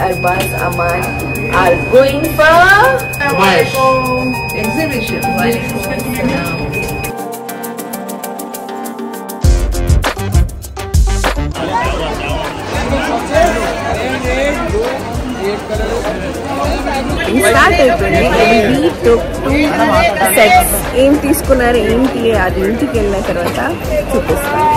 Arbaz, Aman are going for exhibition. Start అయిపోయింది. We took 2 sets. ఏం తీసుకున్నారు ఏంటి అది ఇంటికి వెళ్ళిన తర్వాత చూపిస్తాను.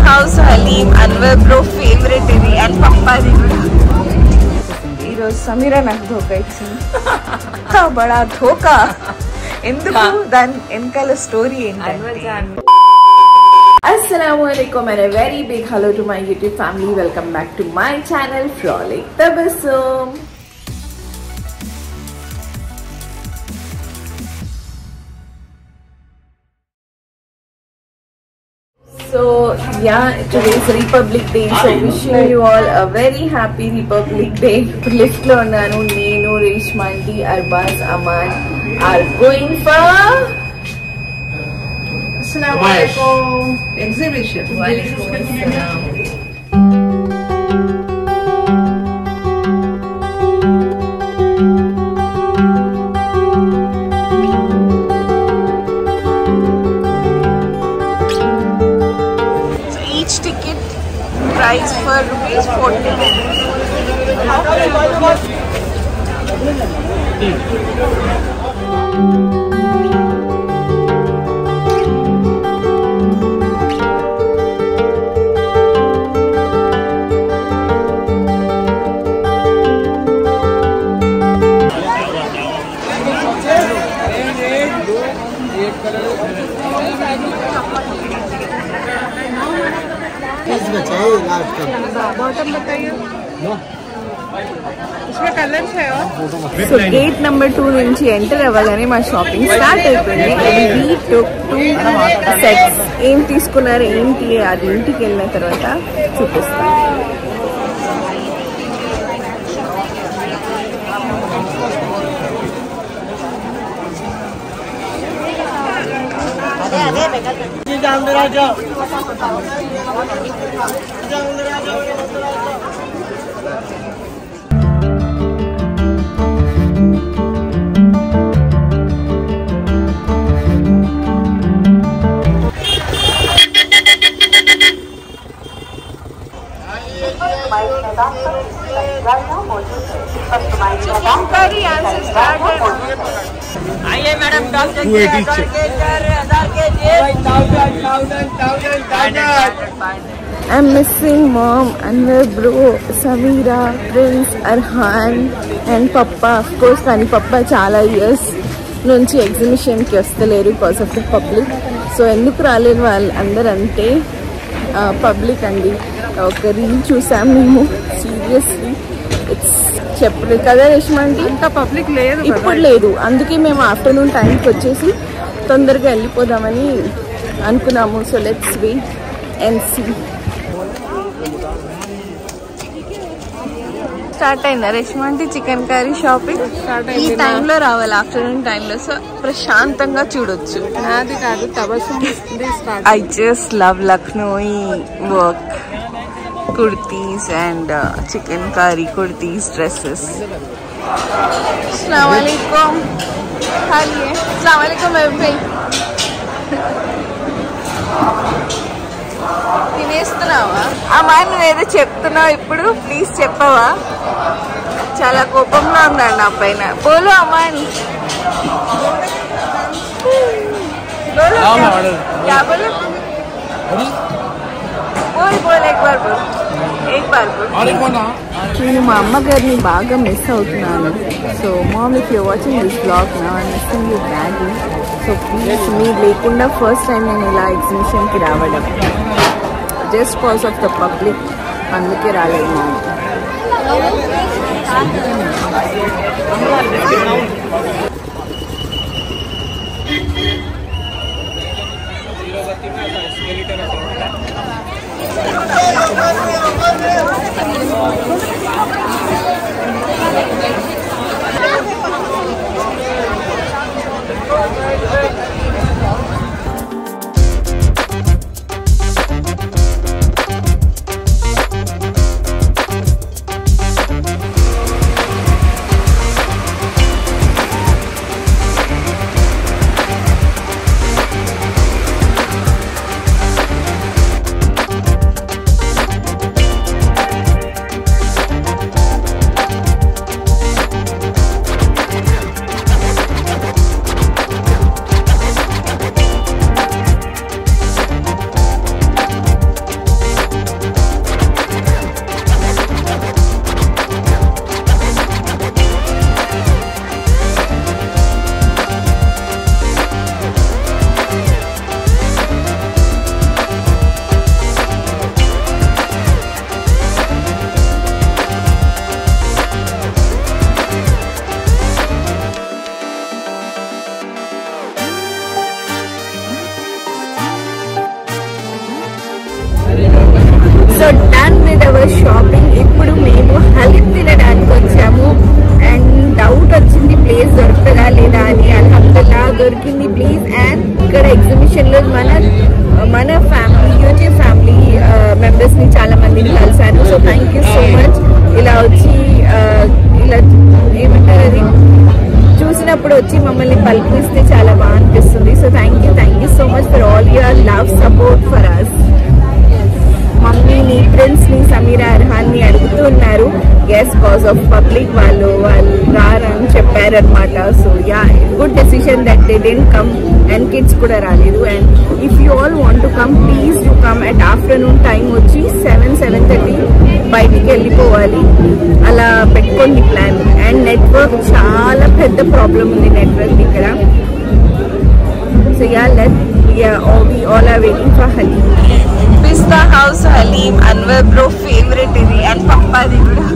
House Halim, Anwar bro favorite idi and papa di kuda. Ee roju Samira నాకు ధోకా ఇచ్చింది. బడా ధోకా. ఎందుకు దాని వెనకాల స్టోరీ ఏంటంటే Assalamualaikum and a very big hello to my YouTube family. Welcome back to my channel Frolic Tabassum. So yeah, today's Republic Day. So wishing you all a very happy Republic Day. Lift lo unnanu nenu Reshmanti Arbaz Aman are going for Assalamualaikum exhibition. Waalaikumsalam. Price for ₹40. Bottom बताइए इसमें colours है so gate number 2 నుంచి enter అవ్వగానే మా shopping start అయిపోయింది. We took 2 sets. ఏం తీసుకున్నారు ఏంటి అది ఇంటికి వెళ్ళిన తర్వాత చూపిస్తాను. आइए madam I'm missing mom, Anwar bro, Samira, Prince, Arhan and Papa. Of course, కానీ Papa చాలా years నుంచి ఎగ్జిబిషన్ కి వస్తలేరు because of the public. So ఎందుకు రాలేని వాళ్ళు అందరూ అంటే పబ్లిక్ అండి. ఒక రీల్ చూసాం మేము, సీరియస్లీ ఇట్స్ చెప్పలేదు కదా రేష్మంటి, ఇంకా పబ్లిక్ లేదు ఇప్పుడు లేదు. అందుకే మేము ఆఫ్టర్నూన్ టైంకి వచ్చేసి తొందరగా వెళ్ళిపోదామని అనుకున్నాము. So let's wait and see. Start అయిందా రేష్మంటి చికెన్ కర్రీ షాపింగ్? ఈ టైంలో రావాలి, ఆఫ్టర్నూన్ టైంలో. సో ప్రశాంతంగా చూడొచ్చు. నాది కాదు Tabassum. I just love Lucknowi work, kurtis and chikankari kurtis, dresses. अस्सलाम वालेकुम. खालिए अस्सलाम वालेकुम भाई. తినేస్తున్నావా అమ్మా? నువ్వేదో చెప్తున్నావు ఇప్పుడు, ప్లీజ్ చెప్పవా? చాలా కోపంగా ఉందండి నా పైన. బోలో అమ్మాని, क्या बोलो? बोल बोल एक बार बोल, एक बार बोल. నేను మా అమ్మగారిని బాగా మిస్ అవుతున్నాను. So mom, if you watching this vlog నా, I missing you badly. So please, మీరు లేకుండా ఫస్ట్ టైం నేను ఇలా ఎగ్జిబిషన్కి రావడం, just cause of the public, అందుకే రాలేదు. So done with our shopping. ఇప్పుడు మేము హలీం తినడానికి వచ్చాము అండ్ డౌట్ వచ్చింది ప్లేస్ దొరుకుతుందా లేదా అని. అల్హమ్దుల్లా దొరికింది ప్లీజ్. అండ్ ఇక్కడ ఎగ్జిబిషన్ లో మన ఫ్యామిలీ యూజీ ఫ్యామిలీ మెంబర్స్ ని చాలా మందిని కలిసాను. So thank you so much. ఇలా వచ్చి ఇలా ఏమంటారు అది చూసినప్పుడు వచ్చి మమ్మల్ని పలికిస్తే చాలా బాగా అనిపిస్తుంది. So thank you so much for all your love support for us. మమ్మీని ప్రిన్స్ని సమీరా అర్హాన్ని అడుగుతున్నారు. ఎస్ కాజ్ ఆఫ్ పబ్లిక్ వాళ్ళు రారని చెప్పారనమాట. So yeah good decision that they didn't come and kids కూడా రాలేదు. And if you all want to come please to come at afternoon time వచ్చి 7-7:30 బయటికి వెళ్ళిపోవాలి. అలా పెట్టుకోండి ప్లాన్. అండ్ నెట్వర్క్ చాలా పెద్ద ప్రాబ్లం ఉంది నెట్వర్క్ ఇక్కడ. So we all are waiting for Halim. Pista House Halim, Anwar bro favorite idi and Papa di kuda.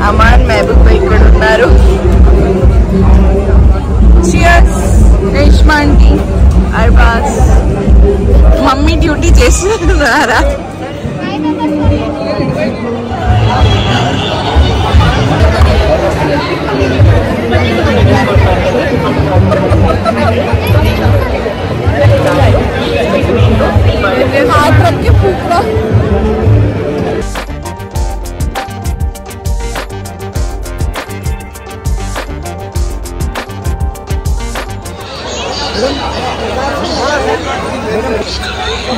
Aman Mehboob bhai ikkada unnaru. Cheers Reshma aunty, Arbaz mummy duty chestunnara. हाथ रख के फूकना.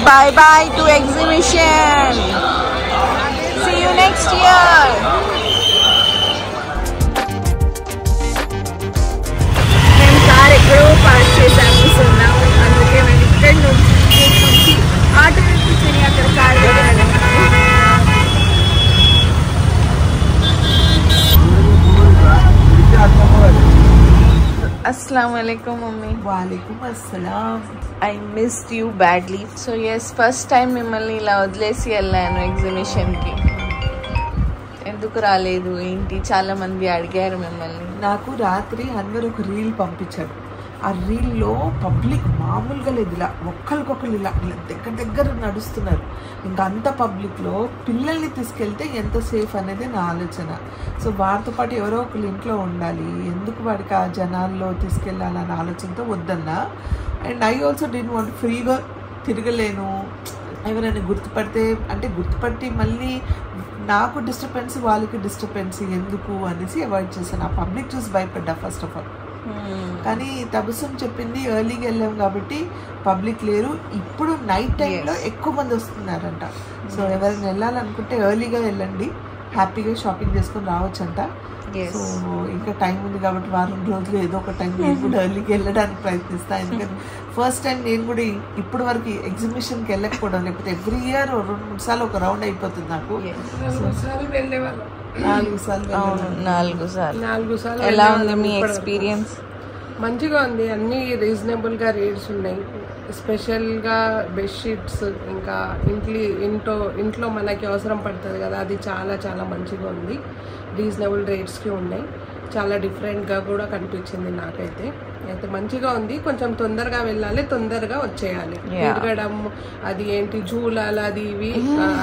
Bye bye to exhibition. See you next year. మేము car ఎక్కడో park చేసాము. So నా అందుకే మేము ఇక్కడ నుంచి ఆటో కూర్చొని అక్కడ కార్ వెళ్ళాలి. अस्सलाम वालेकुम मम्मी. वालेकुम अस्सलाम. I missed you badly. So yes, first time మిమ్మల్ని ఇలా వదిలేసి వెళ్ళాను ఎగ్జిబిషన్కి. ఎందుకు రాలేదు ఏంటి చాలా మంది అడిగారు మిమ్మల్ని. నాకు రాత్రి అందరూ ఒక రీల్ పంపించారు. ఆ రీల్లో పబ్లిక్ మామూలుగా లేదు, ఇలా ఒక్కరికొకరు ఇలా దగ్గర నడుస్తున్నారు. ఇంకా అంత పబ్లిక్లో పిల్లల్ని తీసుకెళ్తే ఎంత సేఫ్ అనేది నా ఆలోచన. సో వారితో పాటు ఎవరో ఒకరు ఇంట్లో ఉండాలి, ఎందుకు వాడికి ఆ జనాల్లో తీసుకెళ్ళాలన్న ఆలోచనతో వద్దన్నా. And I also did want ఫ్రీగా తిరగలేను. ఎవరైనా గుర్తుపట్టి మళ్ళీ నాకు డిస్టర్బెన్స్ వాళ్ళకి డిస్టర్బెన్స్ ఎందుకు అనేసి అవాయిడ్ చేశాను. ఆ పబ్లిక్ చూసి భయపడ్డా ఫస్ట్ ఆఫ్ ఆల్. కానీ తబస్సుం చెప్పింది ఎర్లీగా వెళ్ళాం కాబట్టి పబ్లిక్ లేరు. ఇప్పుడు నైట్ టైంలో ఎక్కువ మంది వస్తున్నారంట. సో ఎవరైనా వెళ్ళాలనుకుంటే ఎర్లీగా వెళ్ళండి, హ్యాపీగా షాపింగ్ చేసుకొని రావచ్చంట. సో ఇంకా టైం ఉంది కాబట్టి వారం రోజులు ఏదో ఒక టైం నేను కూడా ఎర్లీకి వెళ్ళడానికి ప్రయత్నిస్తాను. ఎందుకంటే ఫస్ట్ టైం నేను కూడా ఇప్పటి వరకు ఎగ్జిబిషన్కి వెళ్ళకపోవడం, లేకపోతే ఎవ్రీ ఇయర్ 2-3 సార్లు ఒక రౌండ్ అయిపోతుంది నాకు. 4 సార్లు. ఎలా ఉంది మీ ఎక్స్పీరియన్స్? మంచిగా ఉంది, అన్ని రీజనబుల్గా రేట్స్ ఉన్నాయి. స్పెషల్గా బెడ్షీట్స్, ఇంకా ఇంట్లో మనకి అవసరం పడుతుంది కదా, అది చాలా చాలా మంచిగా ఉంది. రీజనబుల్ రేట్స్కి ఉన్నాయి. చాలా డిఫరెంట్గా కూడా కనిపించింది నాకైతే. అయితే మంచిగా ఉంది. కొంచెం తొందరగా వెళ్ళాలి, తొందరగా వచ్చేయాలి. తిరగడం అది ఏంటి జూలాలు అది ఇవి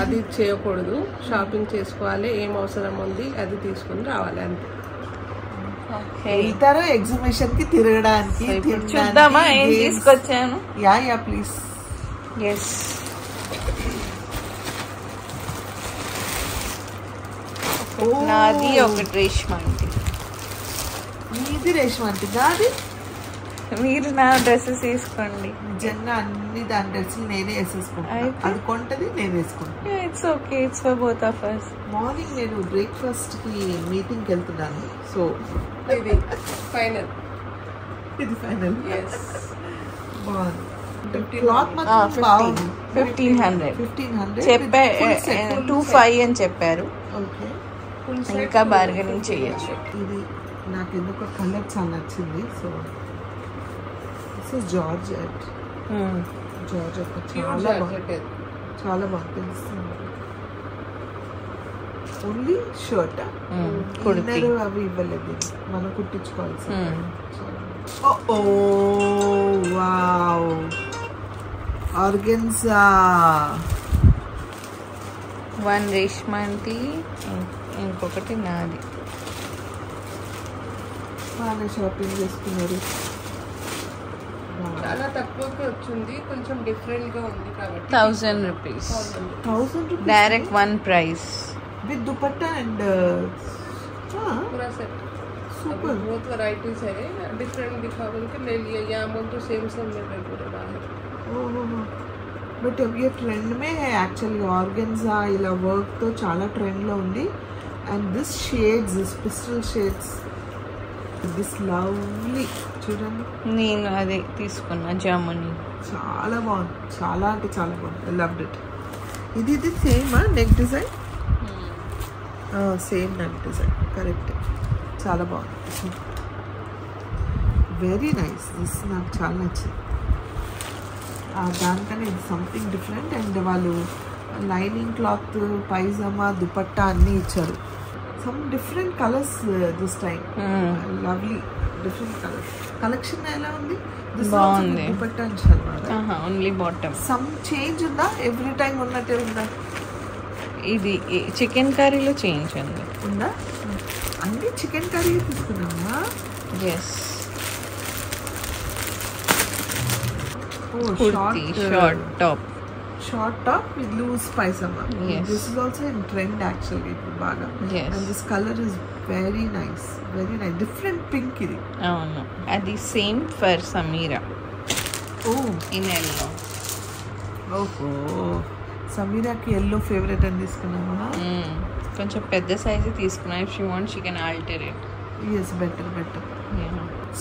అది చేయకూడదు. షాపింగ్ చేసుకోవాలి, ఏం అవసరం ఉంది అది తీసుకుని రావాలి అంతే. వెళ్తారు ఎగ్జిబిషన్ కి తిరగడానికి. చూద్దామా ఏం తీసుకొచ్చాను? Yeah please. ఎస్, నాది ఒకటి రేష్మంటి. నీది రేష్మంటి నాది. మీరు నా డ్రెస్సెస్ తీసుకోండి. నిజంగా అన్ని దాని డ్రెస్సులు నేనే వేసేసుకుంటాను. అది కొంటది నేను వేసుకుంటాను. It's okay, it's for both of us. Morning నేను బ్రేక్ఫాస్ట్ కి మీటింగ్కి వెళ్తున్నాను. సో ఇది ఫైనల్. బాగుంది. క్లాత్ మాత్రం బాగుంది. 1500 చెప్పా, 25 అని చెప్పారు. ఓకే, ఇంకా బార్గెనింగ్ చేయొచ్చు. ఇది నాకు ఎందుకో కలర్ చాలా నచ్చింది. So this is georgette. చాలా బాగుంది, చాలా బాగా తెలుస్తుంది. ఓన్లీ షర్ట్ ఇన్నర్ అవి ఇవ్వలేదు, మనం కుట్టించుకోవాల్సి. Wow, organza. 1 రేష్మంటి, ఇంకొకటి నాది. బాగా షాపింగ్ చేసుకున్నారు. చాలా తక్కువకి వచ్చింది, కొంచెం డిఫరెంట్గా ఉంది కాబట్టి 1000 rupees. 1000 rupees direct 1 price with dupatta and पूरा सेट. super. बहुत वैरायटीज है, डिफरेंट दिखाओ उनके ले लिए. यहाँ बोल तो सेम मिल रहे पूरे बाहर. बट अब ये ट्रेंड में है एक्चुअली. ऑर्गेन्जा ఇలా వర్క్ తో చాలా ట్రెండ్ లో ఉంది. And this shades, this pistol shades, this lovely. చూడండి, నేను అదే తీసుకున్నా, జాముని. చాలా బాగుంది, చాలా అంటే చాలా బాగుంది. I loved it. ఇది same neck design. Same neck design, correct. చాలా బాగుంది, వెరీ నైస్. దిస్ నాకు చాలా నచ్చింది. దానికన్నా ఇది సంథింగ్ డిఫరెంట్. అండ్ వాళ్ళు లైనింగ్ క్లాత్, పైజామా, దుపట్టా అన్నీ ఇచ్చారు. Some different colours this time. Lovely different colours. Collection ఎలా ఉంది? బాగుంది. దుపట్టా ఇచ్చారు, ఓన్లీ బాటమ్. సమ్ చేంజ్ ఉందా? ఎవ్రీ టైం ఉన్నట్టే ఉందా? ఇది చికెన్ కర్రీలో చేంజ్ ఉంది. ఉందా? అన్ని చికెన్ కర్రీ తీసుకున్నావా? Yes. Short top with loose paisama. Yes. This is also in trend actually baga. Yes. And this color is very nice, very nice. Different pink idi. అవును, అది same for Sameera. In yellow. ఓహో, సమీరాకి yellow favourite అని తీసుకున్నావా? కొంచెం పెద్ద size తీసుకున్నా. If she want she can alter it. Yes, better.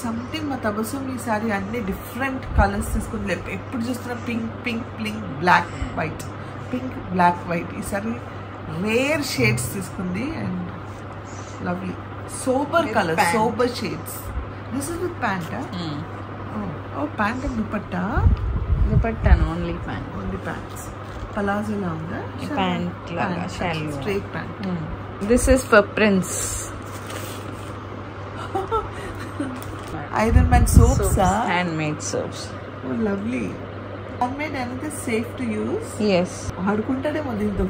Something మా తబస్సుమ్ ఈసారి అన్ని డిఫరెంట్ కలర్స్ తీసుకుని, ఎప్పుడు చూస్తున్నా pink black white, pink black white. ఈసారి రేర్ షేడ్స్ తీసుకుంది. And lovely sober colour, sober shades. This is with pant. Pant and dupatta. Only pants. పలాజోలా ఉందా? ప్యాంట్ లాగా shallow straight pant. This is for Prince. Iron Man soaps, handmade soaps. Lovely. Handmade అనేది safe to use. Yes. ఆడుకుంటాడేమో దీంతో,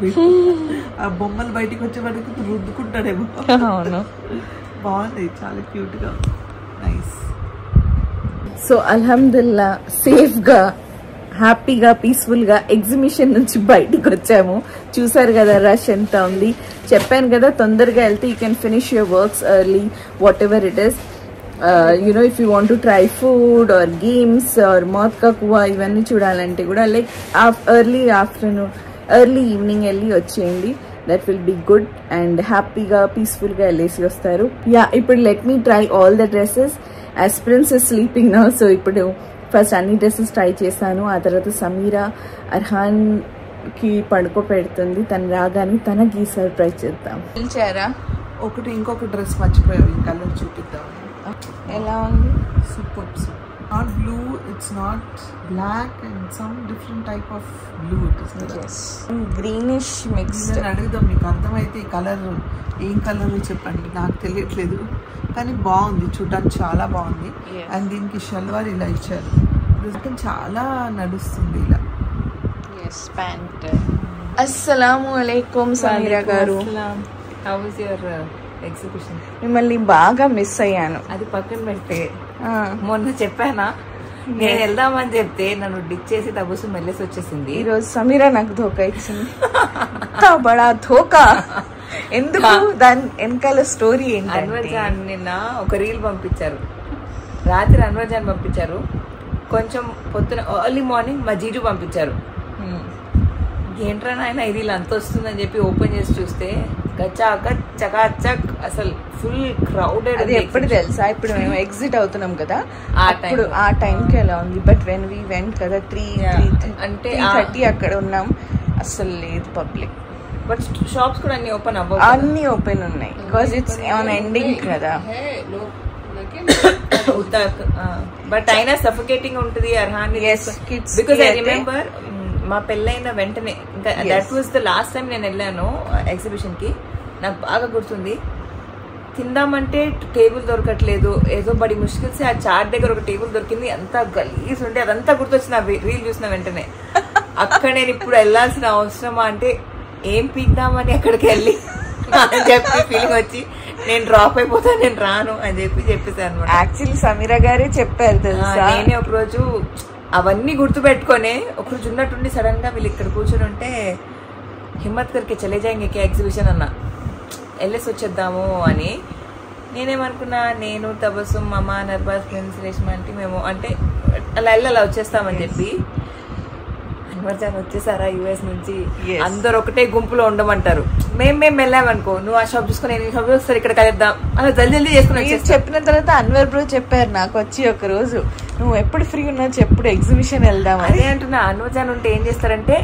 ఆ బొమ్మలు బయటికి వచ్చేవాడికి రుద్దుకుంటాడేమో. అవును, బాగుంది, చాలా క్యూట్ గా, నైస్. సో అల్హమ్దుల్లా సేఫ్గా, హ్యాపీగా, పీస్ఫుల్గా ఎగ్జిబిషన్ నుంచి బయటికి వచ్చాము. చూసారు కదా రష్ ఎంత ఉంది. చెప్పాను కదా తొందరగా వెళ్తే you can finish your works early, what ever it is. if you want to try food or games or mouth కా కువా ఇవన్నీ చూడాలంటే కూడా లైక్ ఎర్లీ ఈవినింగ్ వెళ్ళి వచ్చేయండి. That will be good and హ్యాపీగా, పీస్ఫుల్గా వెళ్ళేసి వస్తారు. ఇప్పుడు let me try all the dresses. As prince is sleeping now. So ఇప్పుడు ఫస్ట్ అన్ని డ్రెస్సెస్ ట్రై చేశాను. ఆ తర్వాత సమీరా అర్హాన్కి పడుకోపెడుతుంది. తను రాగానే తనకి సర్ప్రైజ్ చేద్దాం. పిలిచారా? ఇంకొక డ్రెస్ మర్చిపోయావు, ఈ కలర్ చూపిద్దాం. ఎలా ఉంది? Super. Not blue, it's not black, and some different type of blue it is. Yes. Greenish mixed. నేను అడుగుదాం మీకు అర్థమైతే ఈ కలర్ ఏం కలర్ చెప్పండి, నాకు తెలియట్లేదు కానీ బాగుంది, చూడడానికి చాలా బాగుంది. అండ్ దీనికి షల్వార్ ఇలా ఇచ్చారు, చాలా నడుస్తుంది ఇలా. ప్యాంట్. అస్సలాము అలైకుం సమీరా గారు. How was your exhibition? మిమ్మల్ని బాగా మిస్ అయ్యాను. అది పక్కన పెడితే మొన్న చెప్పానా నేను వెళ్దామని చెప్తే నన్ను డిచ్ చేసి తబుసు మెల్లేసి వచ్చేసింది. ఈరోజు సమీరా నాకు ధోకా ఇచ్చింది. బడా ధోకా. ఎందుకు? దాని వెనకాల స్టోరీ ఏంటి? అన్వర్ జాన్ నిన్న ఒక రీల్ పంపించారు, రాత్రి అన్వర్ జాన్ పంపించారు, కొంచెం పొద్దున ఎర్లీ మార్నింగ్ మా జీజు పంపించారు. ఏంట్రా నాయన ఇది ఇలా అంత వస్తుందని చెప్పి ఓపెన్ చేసి చూస్తే గచ్చాకచ్ చకాచక్ అసలు ఫుల్ క్రౌడెడ్. అది ఎప్పుడు తెలుసా? ఇప్పుడు మేము ఎగ్జిట్ అవుతున్నాం కదా, అప్పుడు ఆ టైంకి ఎలా ఉంది. బట్ వెన్ వీ వెంట్ కదా 3:30 అక్కడ ఉన్నాం, అసలు లేదు పబ్లిక్. బట్ షాప్స్ కూడా అన్ని ఓపెన్ అవ్వవు, అన్ని ఓపెన్ ఉన్నాయి బికాస్ ఇట్స్ ఆన్ ఎండింగ్ కదా. బట్ అయినా సఫికేటింగ్ ఉంటుంది అర్హాన్. బికాస్ ఐ రిమెంబర్ మా పెళ్ళైన వెంటనే ఇంకా that was the last time నేను వెళ్ళాను ఎగ్జిబిషన్ కి, నాకు బాగా గుర్తుంది. తిందామంటే టేబుల్ దొరకట్లేదు, ఏదో బడి ముష్కిల్సి ఆ చాట్ దగ్గర ఒక టేబుల్ దొరికింది, అంతా గలీజ్ ఉంటే అదంతా గుర్తొచ్చింది ఆ రీల్ చూసిన వెంటనే. అక్కడ నేను ఇప్పుడు వెళ్ళాల్సిన అవసరమా అంటే ఏం పీక్దామని అక్కడికి వెళ్ళి అని చెప్పి ఫీలింగ్ వచ్చి నేను డ్రాప్ అయిపోతాను, నేను రాను అని చెప్పేసాను. యాక్చువల్లీ సమీరా గారే చెప్పారు తెలుసా. నేనే ఒకరోజు అవన్నీ గుర్తు పెట్టుకొని ఒకరోజు ఉన్నట్టుండి సడన్ గా వీళ్ళు ఇక్కడ కూర్చొని ఉంటే హిమ్మత్ కర్కి చలే జాయింగ్ ఎగ్జిబిషన్ అన్న వెళ్ళేసి వచ్చేద్దాము అని. నేనేమనుకున్నా, నేను తబస్సుమ్ అమ్మ నర్బాజ్ ఫ్రెండ్స్ రేష్మ అంటే మేము అంటే అలా వచ్చేస్తామని చెప్పి. అన్వర్ జాన్ వచ్చేసారా యుఎస్ నుంచి, అందరు ఒకటే గుంపులో ఉండమంటారు. మేము వెళ్ళామనుకో, నువ్వు ఆ షాప్ చూసుకుని నేను షాప్ చూస్తారు ఇక్కడ కలుద్దాం అలా జల్దీ చేసుకుని చెప్పిన తర్వాత అన్వర్ బ్రో చెప్పారు నాకు వచ్చి ఒక రోజు, నువ్వు ఎప్పుడు ఫ్రీ ఉన్నావు ఎప్పుడు ఎగ్జిబిషన్ వెళ్దాం. అదే అంటున్నా. అన్వర్ జాన్ ఉంటే ఏం చేస్తారంటే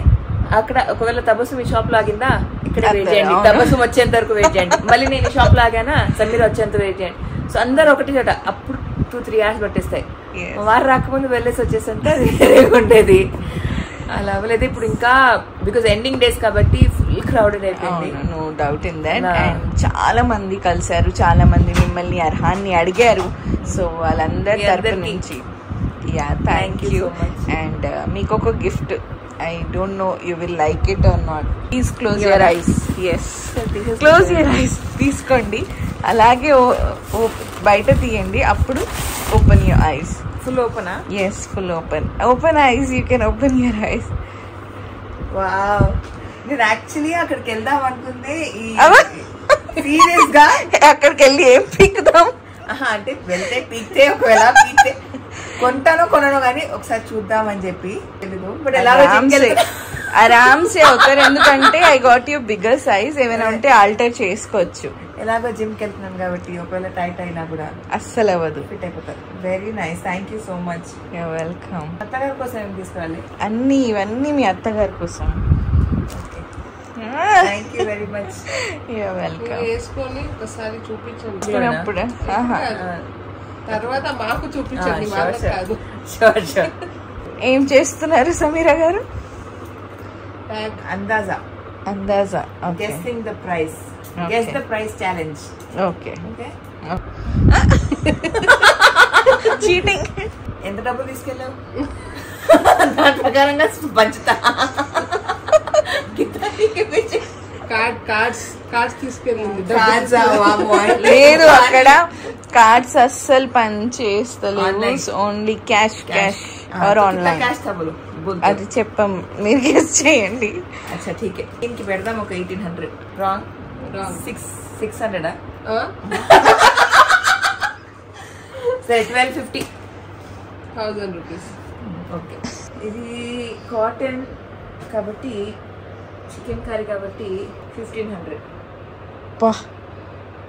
అక్కడ ఒకవేళ తబస్సు మీ షాప్ లాగిందా ఇక్కడ వెయిట్ చేయండి, తబస్సు వచ్చేంత వరకు వెయిట్ చేయండి, మళ్ళీ నేను షాప్ లాగానా సమీర వచ్చేంత వెయిట్ చేయండి. సో అందరు ఒకటి చోట అప్పుడు 2-3 hours పట్టేస్తాయి. వారు రాకముందు వెళ్ళేసి వచ్చేసంటే అది వేరేగా ఉండేది. అలా అవ్వలేదు ఇప్పుడు ఇంకా, బికాస్ ఎండింగ్ డేస్ కాబట్టి ఫుల్ క్రౌడెడ్ అయిపోయింది. No doubt in that. And చాలా మంది కలిసారు, చాలా మంది మిమ్మల్ని అర్హాన్ని అడిగారు. సో వాళ్ళందరి తరపు నుంచి థ్యాంక్ యూ. అండ్ మీకు ఒక gift, I don't know you will like it or not. Please close your eyes. Yes, close your eyes. తీసుకోండి, అలాగే బయట తీయండి, అప్పుడు ఓపెన్ యువర్ ఐస్. ఫుల్ ఓపెనా? Yes, full open. Open eyes, you can open your eyes. Wow. నేను actually అక్కడికి వెళ్దాం అనుకుంది సీరియస్ గా. అక్కడికి వెళ్ళి ఏం పీకుదాం అంటే వెళ్తే పీక్తే, ఒకవేళ పీక్తే కొంటానో కొనను కానీ ఒకసారి చూద్దామని చెప్పి. బట్ ఆరామ్సే అవుతారు, ఎందుకంటే I got you bigger size, ఏమైనా ఉంటే ఆల్టర్ చేసుకోవచ్చు. ఎలాగో జిమ్ కి వెళ్తున్నాను కాబట్టి ఒకవేళ టైట్ అయినా కూడా అస్సలు అవ్వదు, ఫిట్ అయిపోతారు. Very nice, thank you so much. You're welcome. అత్తగారి కోసం ఏం తీసుకురాలి? ఇవన్నీ మీ అత్తగారి కోసం. Thank you very much. You're welcome. వేసుకొని ఒకసారి చూపించండి, తర్వాత మాకు చూపించండి, వాళ్ళకి కాదు. ఏం చేస్తున్నారు సమీరా గారు? అందాజా guessing the price, guess the price challenge. Okay cheating. ఎంత డబ్బులు తీసుకెళ్ళావు దాని ప్రకారంగా పంచుతా. కార్డ్స్ తీసుకెళ్ళింది లేదు, అక్కడ కార్డ్స్ అస్సలు పని చేస్తలేదు, ఓన్లీ క్యాష్ ఆర్ ఆన్లైన్. అది చెప్పాం, మీరు గెస్ చేయండి. అచ్చా ఠీకే, దీనికి పెడదాం ఒక 1800. రాంగ్ 600 సరే 1250 రూపీస్. ఓకే, ఇది కాటన్ కాబట్టి చికెన్ కర్రీ కాబట్టి 1500.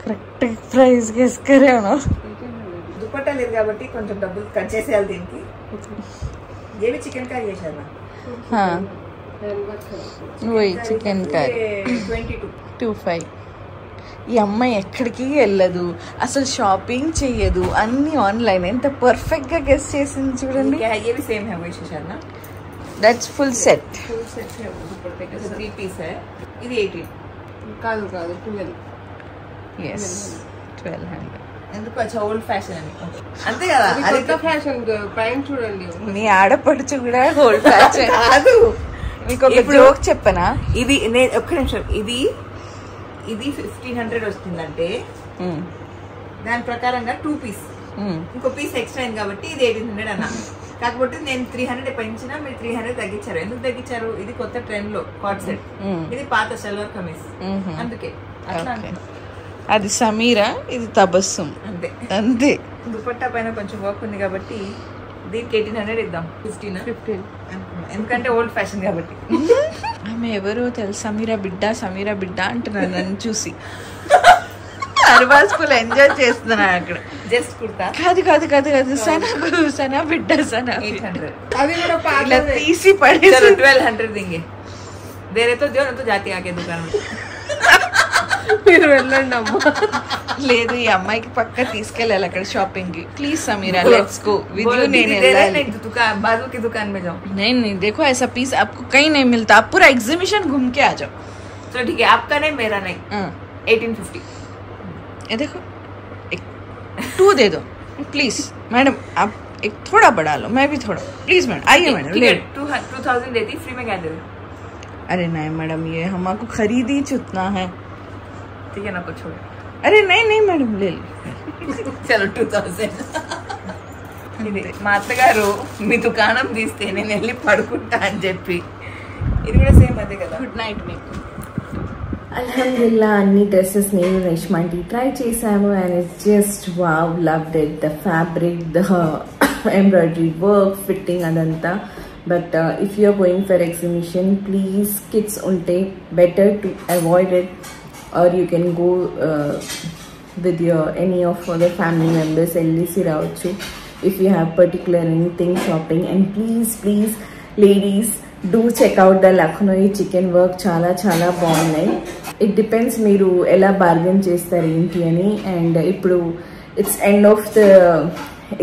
కరెక్ట్ ప్రైస్ గెస్ కరేనా? దుపట్టా లేదు కాబట్టి కొంచెం డబ్బులు కట్ చేసేయాలి దీనికి. ఏవి చికెన్ కర్రీ చేశారు? वही चिकन करी 22. 25. ఈ అమ్మాయి ఎక్కడికి వెళ్ళదు, అసలు షాపింగ్ చెయ్యదు, అన్ని ఆన్లైన్. ఎంత పర్ఫెక్ట్ గా గెస్ చేసింది చూడండి. సేమ్ है वही शर्ना, that's full set. Full set है दुपट्टे के साथ. 3 पीस है. ఇది 18 కాదు 12. yes 1200. ఎందుకు అచ్చా ఓల్డ్ ఫ్యాషన్ అని అంతే కదా. అది కొత్త ఫ్యాషన్ ప్యాంట్ చూడండి. మీ ఆడపడుచు కూడా ఓల్డ్ ఫ్యాషన్ కాదు. మీకు ఒక జోక్ చెప్పనా? ఇది ఒక్క నిమిషం, ఇది 1500 వస్తుందంటే దాని ప్రకారంగా 2 పీస్, ఇంకో పీస్ ఎక్స్ట్రా అయింది కాబట్టి ఇది 1800 అన్న. కాకపోతే నేను 300 పెంచినా మీరు 300 తగ్గించారు. ఎందుకు తగ్గించారు? ఇది కొత్త ట్రెండ్ లో కార్డ్ సెట్, ఇది పాత సల్వార్ కమీజ్, అందుకే అట్లా. అది సమీరా, ఇది తబస్సుం. అంతే అంతే. దుపట్టా పైన కొంచెం వర్క్ ఉంది కాబట్టి దీనికి 1800 ఇద్దాం. 15 ఎందుకంటే ఓల్డ్ ఫ్యాషన్ కాబట్టి. ఆమె ఎవరో తెలుసు, సమీరా బిడ్డ అంటున్నాను నన్ను చూసి. అర్బాస్ ఫుల్ ఎంజాయ్ చేస్తున్నా అక్కడ. జస్ట్ కుర్తా కాదు సనా బిడ్డ 800. అది కూడా ఇలా తీసి పడేసి 1200 देंगे. दे रहे तो दो, न तो जाती आके दुकान में. మీరు వెళ్ళండి అమ్మ. లేదు, ఈ అమ్మాయికి పక్క తీసుకెళ్ళాలి అక్కడ షాపింగ్ కి. Please Sameera, let's go with you. నేను వెళ్ళాలి. दुकान बाजू की दुकान में जाओ. नहीं देखो ऐसा पीस आपको कहीं नहीं मिलता. आप पूरा एग्जीबिशन घूम के आ जाओ. चलो ठीक है, आपका नहीं मेरा नहीं. 1850. ये देखो, एक 2 दे दो प्लीज मैडम. आप एक थोड़ा बढ़ा लो, मैं भी थोड़ा. प्लीज मैडम आइए मैडम. ठीक है 2000 देती, फ्री में क्या दे दो? अरे नहीं मैडम, ये हमको खरीद ही चुतना है. ठीक है ना, कुछ छोड़. अरे नहीं मैडम ले लो. చలో 2000. ఇది మా అత్తగారు మీ దుకాణం తీస్తే నేను వెళ్ళి పడుకుంటా అని చెప్పి, ఇది కూడా సేమ్ అదే కదా. గుడ్ నైట్ మీకు. అల్హమ్దుల్లా అన్ని డ్రెస్సెస్ నేను రేష్మాంటి ట్రై చేశాము and it's just wow, loved it. The fabric, the embroidery work, fitting అదంతా. But if you are going for exhibition, please kids ఉంటే better to avoid it. or you can go with your any of other family members వెళ్ళేసి రావచ్చు if you have particular anything shopping. And please ladies, do check out the Lucknowi chicken work. చాలా బాగున్నాయి. it depends మీరు ఎలా bargain చేస్తారు ఏంటి అని. And ఇప్పుడు it's end of the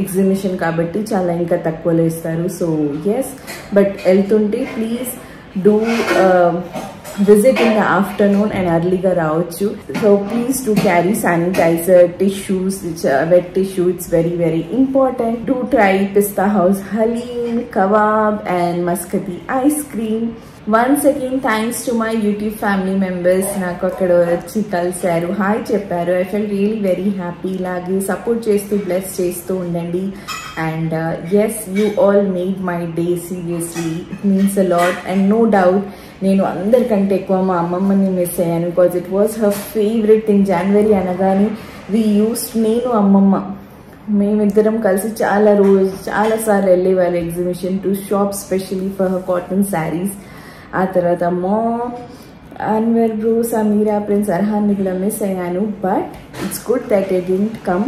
exhibition కాబట్టి చాలా ఇంకా తక్కువలో ఇస్తారు. సో ఎస్, బట్ వెళ్తుంటే please do visit in the afternoon and earlyగా రావచ్చు. So please do carry sanitizer, tissues, wet tissue. It's very important. Do try Pista House Halim, Kebab and Muscati ice cream. Once again, thanks to my YouTube family members. నాకు అక్కడ వచ్చి కలిసారు, hi చెప్పారు. I felt really very happy. ఇలాగే support చేస్తూ bless చేస్తూ ఉండండి. And yes, you all made my day. Seriously, it means a lot. And no doubt నేను అందరికంటే ఎక్కువ మా అమ్మమ్మని మిస్ అయ్యాను. Because it was her favourite thing. జనవరి అనగానే నేను అమ్మమ్మ మేమిద్దరం కలిసి చాలాసార్లు వెళ్ళేవాళ్ళు exhibition to shop, specially for her cotton saris. ఆ తర్వాత అన్వర్ బ్రో, సమీరా, ప్రిన్స్ అర్హాన్ని కూడా మిస్ అయ్యాను. But it's good that I didn't come,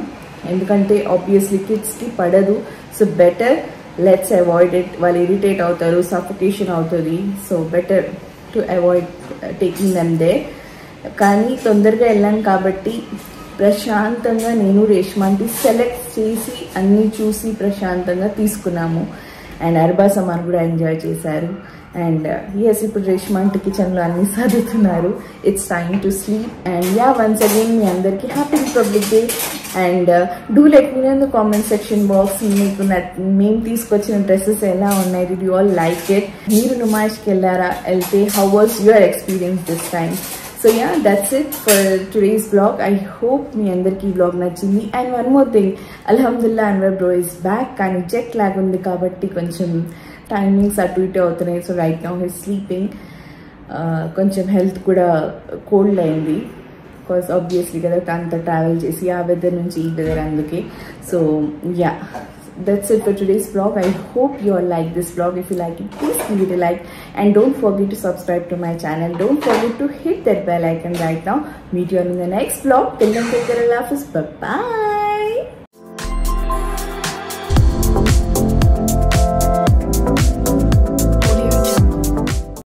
ఎందుకంటే ఆబ్వియస్లీ కిడ్స్కి పడదు. So better let's avoid it. వాళ్ళు ఇరిటేట్ అవుతారు, సఫోకేషన్ అవుతుంది. So better to avoid taking them they. కానీ తొందరగా వెళ్ళాను కాబట్టి ప్రశాంతంగా నేను రేష్మాంటి సెలెక్ట్ చేసి అన్నీ చూసి ప్రశాంతంగా తీసుకున్నాము. అండ్ అర్బా సమాన్ కూడా ఎంజాయ్ చేశారు. అండ్ ఎస్, ఇప్పుడు రేష్మాంటి కిచెన్లో అన్ని సర్దుతున్నారు. It's time to sleep. And yeah, once again మీ అందరికీ happy republic day. And do let me know in the comment section box మీకు మేము తీసుకొచ్చిన డ్రెస్సెస్ ఎలా ఉన్నాయి. Did you all like it? మీరు నుమాయిష్కి వెళ్ళారా? వెళ్తే how was your experience this time? So yeah, that's it for today's vlog. I hope మీ అందరికీ vlog నచ్చింది. And one more thing, alhamdulillah Anwar bro is back. కానీ జెట్ లాగ్ ఉంది కాబట్టి కొంచెం టైమింగ్స్ అటు ఇటు అవుతున్నాయి. So right now he's sleeping. కొంచెం హెల్త్ కూడా కోల్డ్ అయింది, బికాస్ ఆబ్వియస్లీ కదా అంత ట్రావెల్ చేసి ఆ వెదర్ నుంచి ఈ వెదర్ అందుకే. So yeah, that's it for today's vlog. I hope you all like this vlog. If you like it, please give it a like and don't forget to subscribe to my channel. Don't forget to hit that bell icon right now. Meet you all in the next vlog. Till then, take care. Allah Hafiz. Bye bye.